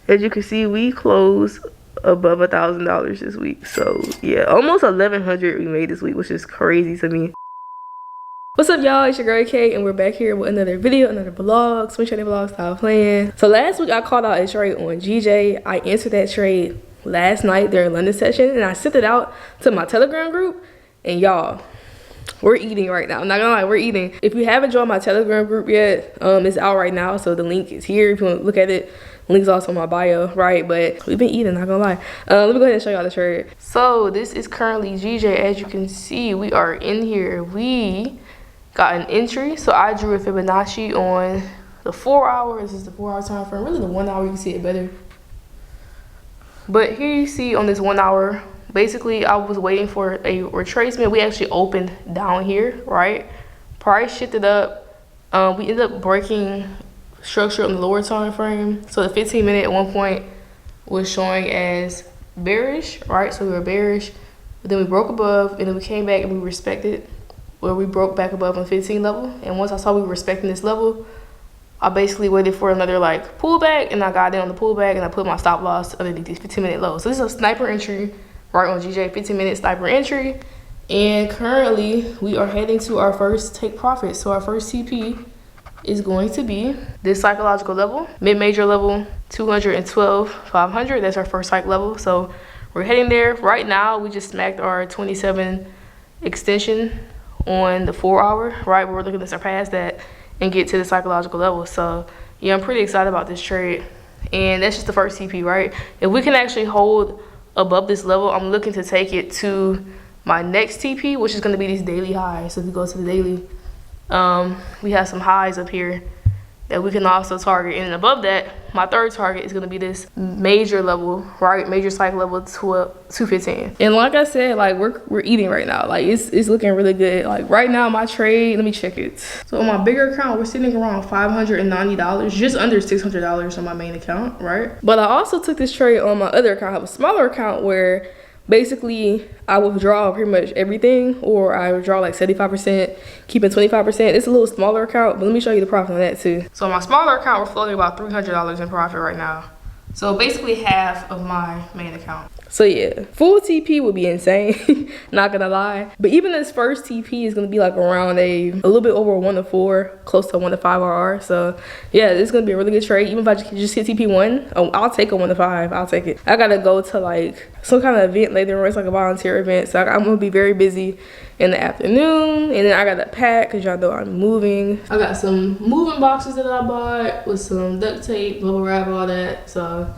As you can see, we closed above $1,000 this week. So yeah, almost 1,100 we made this week, which is crazy to me. What's up, y'all? It's your girl Kate, and we're back here with another video, another vlog, swing trading vlog style plan. So last week I called out a trade on GJ. I answered that trade last night during London session, and I sent it out to my Telegram group. And y'all, we're eating right now. I'm not gonna lie, we're eating. If you haven't joined my Telegram group yet, it's out right now, so the link is here if you want to look at it. Link's also in my bio, right? But we've been eating, not gonna lie. Let me go ahead and show y'all the trade. So this is currently GJ. As you can see, we are in here. We got an entry, so I drew a Fibonacci on the 4 hour. This is the 4 hour time frame. Really the 1 hour, you can see it better. But here you see on this 1 hour, basically I was waiting for a retracement. We actually opened down here, right? Price shifted up. We ended up breaking structure on the lower time frame. So the 15-minute at one point was showing as bearish, right? So we were bearish, but then we broke above, and then we came back and we respected where we broke back above on 15 level. And once I saw we were respecting this level, I basically waited for another like pullback, and I got in on the pullback, and I put my stop loss underneath these 15-minute lows. So this is a sniper entry right on GJ, 15-minute sniper entry. And currently we are heading to our first take profit. So our first TP is going to be this psychological level, mid-major level 212,500. That's our first psych level. So we're heading there right now. We just smacked our 27 extension on the 4 hour, right? We're looking to surpass that and get to the psychological level. So yeah, I'm pretty excited about this trade, and that's just the first TP, right? If we can actually hold above this level, I'm looking to take it to my next TP, which is going to be these daily highs. So if we go to the daily, we have some highs up here that we can also target, and above that, my third target is going to be this major level, right? Major cycle level 215. And like I said, like we're eating right now. Like it's looking really good. Like right now, my trade, let me check it. So on my bigger account, we're sitting around $590, just under $600 on my main account, right? But I also took this trade on my other account. I have a smaller account where basically I withdraw pretty much everything, or I withdraw like 75%, keeping 25%. It's a little smaller account, but let me show you the profit on that too. So on my smaller account, we're floating about $300 in profit right now. So basically half of my main account. So yeah, full TP would be insane, not gonna lie. But even this first TP is gonna be like around a little bit over 1 to 4, close to 1 to 5 RR. So yeah, this is gonna be a really good trade. Even if I just hit TP1, oh, I'll take a 1 to 5. I'll take it. I gotta go to like some kind of event later on. It's like a volunteer event, so I'm gonna be very busy in the afternoon, and then I got to pack because y'all know I'm moving. I got some moving boxes that I bought with some duct tape, bubble wrap, all that. So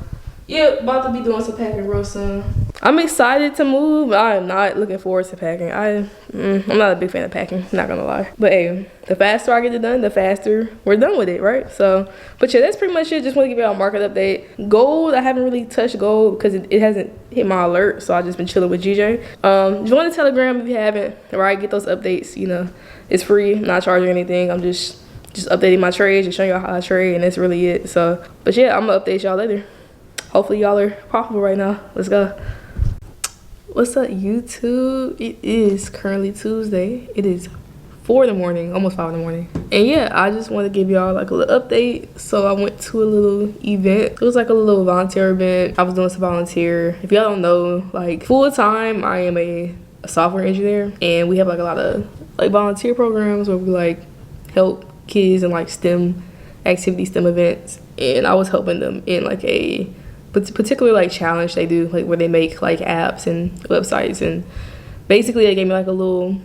yeah, about to be doing some packing real soon. I'm excited to move. I am not looking forward to packing. I'm not a big fan of packing, not gonna lie. But hey, the faster I get it done, the faster we're done with it, right? So, but yeah, that's pretty much it. Just want to give y'all a market update. Gold, I haven't really touched gold because it hasn't hit my alert, so I've just been chilling with GJ. Join the Telegram if you haven't, right? Get those updates, you know. It's free, I'm not charging anything. I'm just updating my trades, just showing y'all how I trade, and that's really it. So, but yeah, I'm gonna update y'all later. Hopefully y'all are profitable right now. Let's go. What's up, YouTube? It is currently Tuesday. It is 4 in the morning, almost 5 in the morning. And yeah, I just want to give y'all like a little update. So I went to a little event. It was like a little volunteer event. I was doing some volunteer. If y'all don't know, like full time, I am a software engineer, and we have like a lot of like volunteer programs where we like help kids in like STEM activities, STEM events. And I was helping them in like a particular like challenge they do, like where they make like apps and websites, and basically they gave me like a little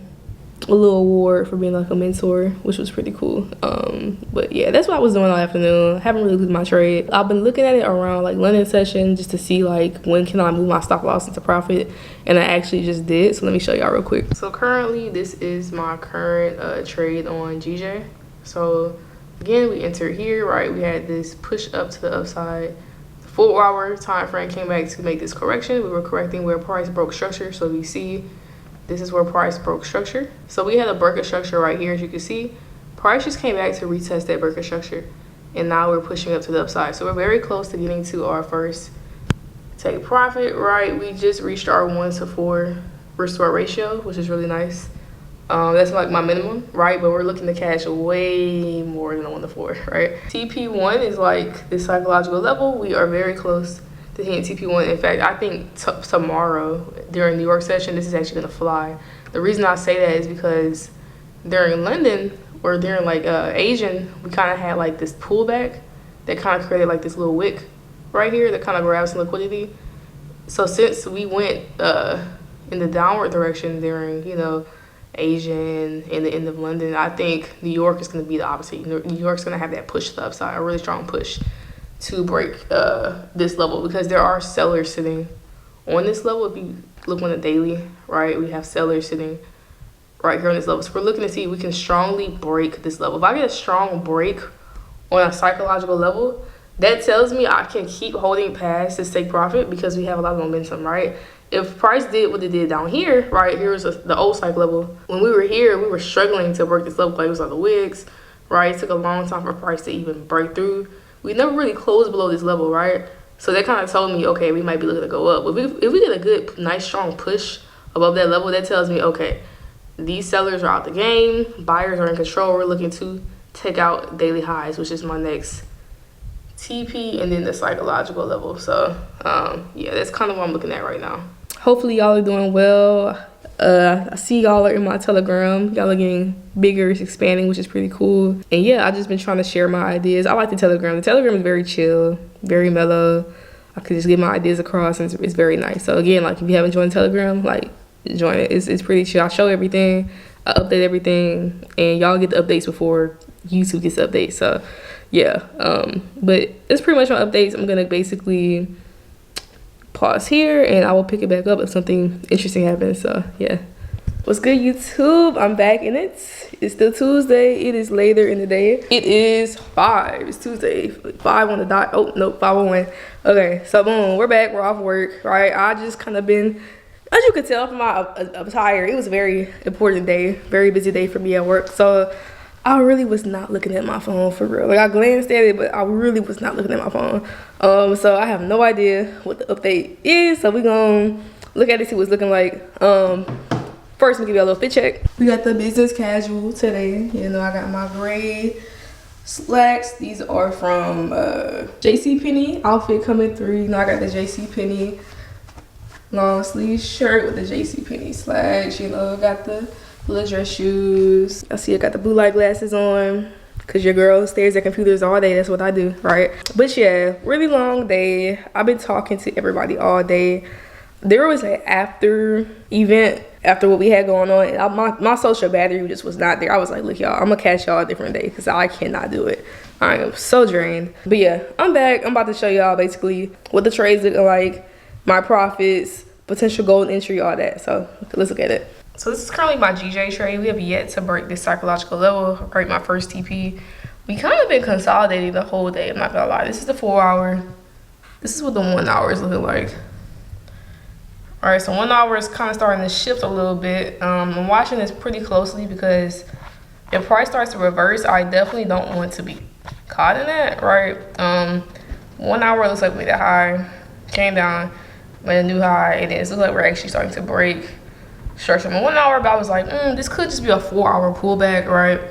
award for being like a mentor, which was pretty cool. But yeah, that's what I was doing all afternoon. I haven't really looked at my trade. I've been looking at it around like London session just to see like when can I move my stop loss into profit, and I actually just did. So let me show y'all real quick. So currently this is my current trade on GJ. So again, we entered here, right? We had this push up to the upside. 4 hour time frame came back to make this correction. We were correcting where price broke structure. So we see this is where price broke structure. So we had a break of structure right here, as you can see. Price just came back to retest that break of structure, and now we're pushing up to the upside. So we're very close to getting to our first take profit, right? We just reached our 1 to 4 restore ratio, which is really nice. That's like my minimum, right? But we're looking to cash way more than 1 to 4, right? TP1 is like this psychological level. We are very close to hitting TP1. In fact, I think tomorrow during New York session, this is actually gonna fly. The reason I say that is because during London or during like Asian, we kind of had like this pullback that kind of created like this little wick right here that kind of grabs some liquidity. So since we went in the downward direction during, you know, Asian and the end of London, I think New York is going to be the opposite. New York's going to have that push to the upside, a really strong push to break this level, because there are sellers sitting on this level. If you look on the daily, right, we have sellers sitting right here on this level. So we're looking to see if we can strongly break this level. If I get a strong break on a psychological level, that tells me I can keep holding past this take profit because we have a lot of momentum, right? If price did what it did down here, right, here's the old cycle level. When we were here, we were struggling to break this level. Like it was on the wicks, right? It took a long time for price to even break through. We never really closed below this level, right? So that kind of told me, okay, we might be looking to go up. But if we get a good, nice, strong push above that level, that tells me, okay, these sellers are out the game. Buyers are in control. We're looking to take out daily highs, which is my next TP, and then the psychological level. So yeah, that's kind of what I'm looking at right now. Hopefully y'all are doing well. I see y'all are in my Telegram. Y'all are getting bigger, it's expanding, which is pretty cool. And yeah, I've just been trying to share my ideas. I like the Telegram. The Telegram is very chill, very mellow. I could just get my ideas across, and it's very nice. So again, like if you haven't joined Telegram, like join it. It's pretty chill. I show everything, I update everything, and y'all get the updates before YouTube gets the updates. So yeah, but it's pretty much my updates. I'm gonna basically pause here and I will pick it back up if something interesting happens. So yeah, what's good, YouTube? I'm back in it. It's still Tuesday. It is later in the day. It is 5. It's Tuesday. 5 on the dot. Oh no, 5:01. Okay, so boom, we're back. We're off work, right? I just kind of been, as you could tell from my attire, it was a very important day, very busy day for me at work. So I really was not looking at my phone for real. Like I glanced at it, but I really was not looking at my phone. So I have no idea what the update is. So we're gonna look at it, see what it's looking like. First, I'm gonna give you a little fit check. We got the business casual today. You know, I got my gray slacks. These are from JCPenney. Outfit coming through. You know, I got the JCPenney long sleeve shirt with the JCPenney slacks. You know, got the little dress shoes. I see I got the blue light glasses on because your girl stares at computers all day. That's what I do, right? But yeah, really long day. I've been talking to everybody all day. There was an after event after what we had going on, and my social battery just was not there. I was like, look, y'all, I'm gonna catch y'all a different day because I cannot do it. I am so drained. But yeah, I'm back. I'm about to show y'all basically what the trade's looking like, my profits, potential golden entry, all that. So let's look at it. So this is currently my GJ trade. We have yet to break this psychological level, break my first TP. We kind of been consolidating the whole day, I'm not gonna lie. This is the 4 hour. This is what the 1 hour is looking like. All right, so 1 hour is kind of starting to shift a little bit. I'm watching this pretty closely because if price starts to reverse, I definitely don't want to be caught in that, right? 1 hour looks like we made a high, came down, made a new high, and then it looks like we're actually starting to break structure. In 1 hour, but I was like, this could just be a 4 hour pullback, right?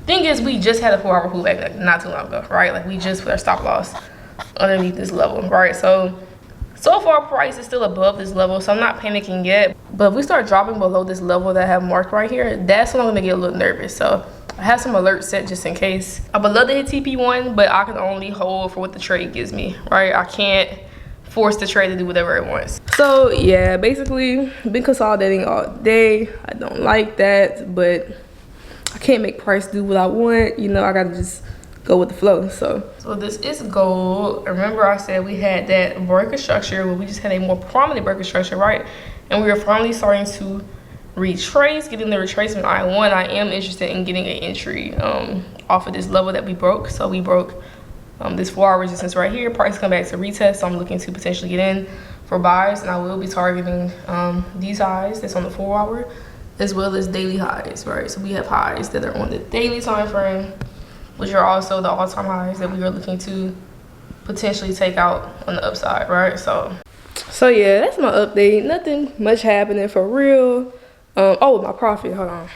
Thing is, we just had a 4 hour pullback like not too long ago, right? Like we just put our stop loss underneath this level, right? So far price is still above this level, so I'm not panicking yet. But if we start dropping below this level that I have marked right here, that's when I'm gonna get a little nervous. So I have some alerts set just in case. I would love to hit TP1, but I can only hold for what the trade gives me, right? I can't force the trade to do whatever it wants. So yeah, basically been consolidating all day. I don't like that, but I can't make price do what I want. You know, I gotta just go with the flow. So this is gold. Remember I said we had that breaker structure where we just had a more prominent breaker structure, right? And we are finally starting to retrace, getting the retracement I1. I am interested in getting an entry off of this level that we broke. So we broke this 4 hour resistance right here. Price come back to retest, so I'm looking to potentially get in for buys, and I will be targeting these highs that's on the 4 hour as well as daily highs, right? So we have highs that are on the daily time frame, which are also the all-time highs that we are looking to potentially take out on the upside, right? So yeah, that's my update. Nothing much happening for real. Oh, my profit, hold on.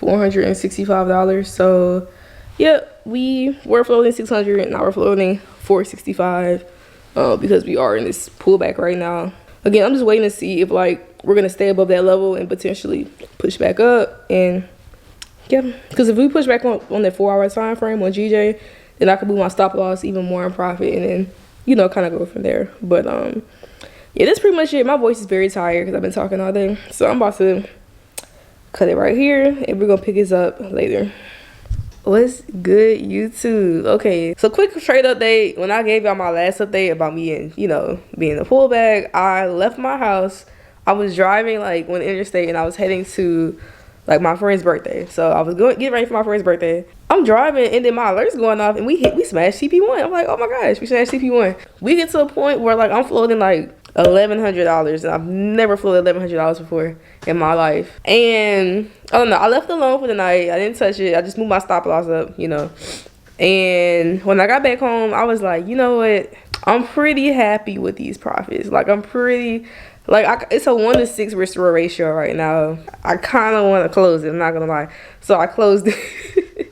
$465. So yeah, we were floating 600, now we're floating 465 because we are in this pullback right now. Again, I'm just waiting to see if like we're gonna stay above that level and potentially push back up. And yeah, because if we push back on that 4-hour time frame on GJ, then I could move my stop loss even more in profit, and then, you know, kind of go from there. But yeah, that's pretty much it. My voice is very tired because I've been talking all day, so I'm about to cut it right here, and we're gonna pick this up later. What's good, YouTube? Okay, so quick trade update. When I gave y'all my last update about me and, you know, being the pullback, I left my house. I was driving like on the interstate, and I was heading to like my friend's birthday. So I was getting ready for my friend's birthday. I'm driving, and then my alert's going off, and we smashed CP1. I'm like, oh my gosh, we smashed CP1. We get to a point where like I'm floating like $1,100, and I've never floated $1,100 before in my life. And I don't know, I left it alone for the night. I didn't touch it. I just moved my stop loss up, you know. And when I got back home, I was like, you know what, I'm pretty happy with these profits. Like, I'm pretty, like, it's a 1 to 6 risk to reward ratio right now. I kind of want to close it, I'm not gonna lie. So I closed it.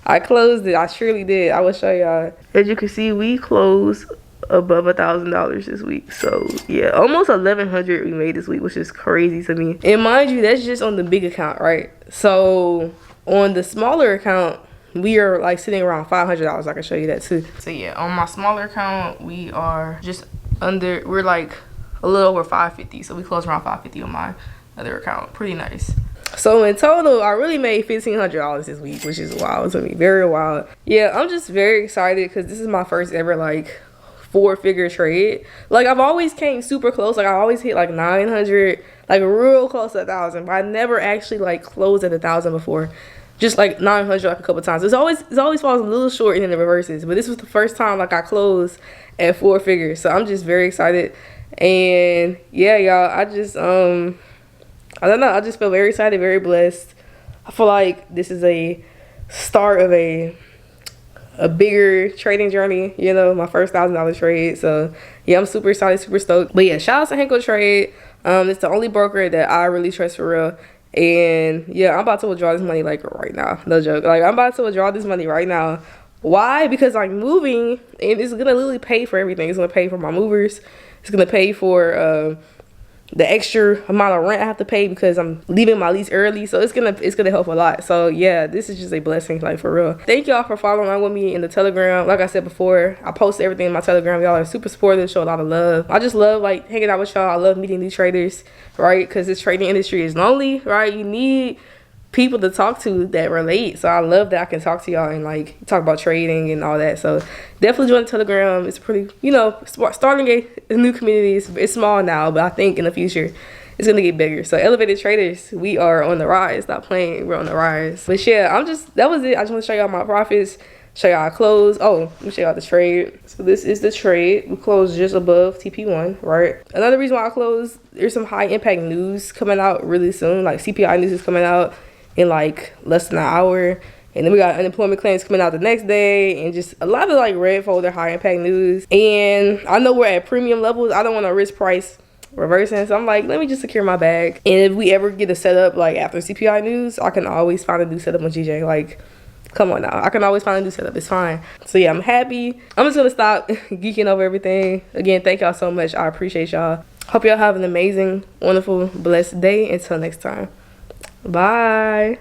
I closed it. I surely did. I will show y'all. As you can see, we closed above $1,000 this week. So yeah, almost 1,100 we made this week, which is crazy to me. And mind you, that's just on the big account, right? So on the smaller account, we are like sitting around $500. I can show you that too. So yeah, on my smaller account, we are just under, we're like a little over 550. So we closed around 550 on my other account. Pretty nice. So in total, I really made $1,500 this week, which is wild to me. Very wild. Yeah, I'm just very excited because this is my first ever like 4-figure trade. Like, I've always came super close. Like, I always hit like 900, like real close to 1,000, but I never actually like closed at 1,000 before. Just like 900 like a couple times. It always falls a little short in the reverses, but this was the first time like I closed at 4 figures. So I'm just very excited. And yeah, y'all, I just I don't know, I just feel very excited, very blessed. I feel like this is a start of a bigger trading journey, you know, my first $1,000 trade. So yeah, I'm super excited, super stoked. But yeah, shout out to Henkel Trade. It's the only broker that I really trust for real. And yeah, I'm about to withdraw this money like right now. No joke. Like, I'm about to withdraw this money right now. Why? Because I'm moving, and it's gonna literally pay for everything. It's gonna pay for my movers. It's gonna pay for the extra amount of rent I have to pay because I'm leaving my lease early. So it's gonna help a lot. So yeah, this is just a blessing, like, for real. Thank y'all for following along with me in the Telegram. Like I said before, I post everything in my Telegram. Y'all are super supportive, show a lot of love. I just love like hanging out with y'all. I love meeting new traders, right? Because this trading industry is lonely, right? You need people to talk to that relate. So I love that I can talk to y'all and like talk about trading and all that. So definitely join the Telegram. It's pretty, you know, starting a new community. It's small now, but I think in the future it's gonna get bigger. So elevated traders, we are on the rise. Stop playing, we're on the rise. But yeah, that was it. I just want to show y'all my profits, show y'all our close. Oh, let me show y'all the trade. So this is the trade. We closed just above TP1, right? Another reason why I closed, there's some high impact news coming out really soon. Like CPI news is coming out in like less than an hour, and then we got unemployment claims coming out the next day, and just a lot of like red folder high impact news. And I know we're at premium levels. I don't want to risk price reversing, so I'm like, let me just secure my bag. And if we ever get a setup like after CPI news, I can always find a new setup on GJ. Like, come on now, I can always find a new setup. It's fine. So yeah, I'm happy. I'm just gonna stop geeking over everything. Again, thank y'all so much. I appreciate y'all. Hope y'all have an amazing, wonderful, blessed day. Until next time. Bye.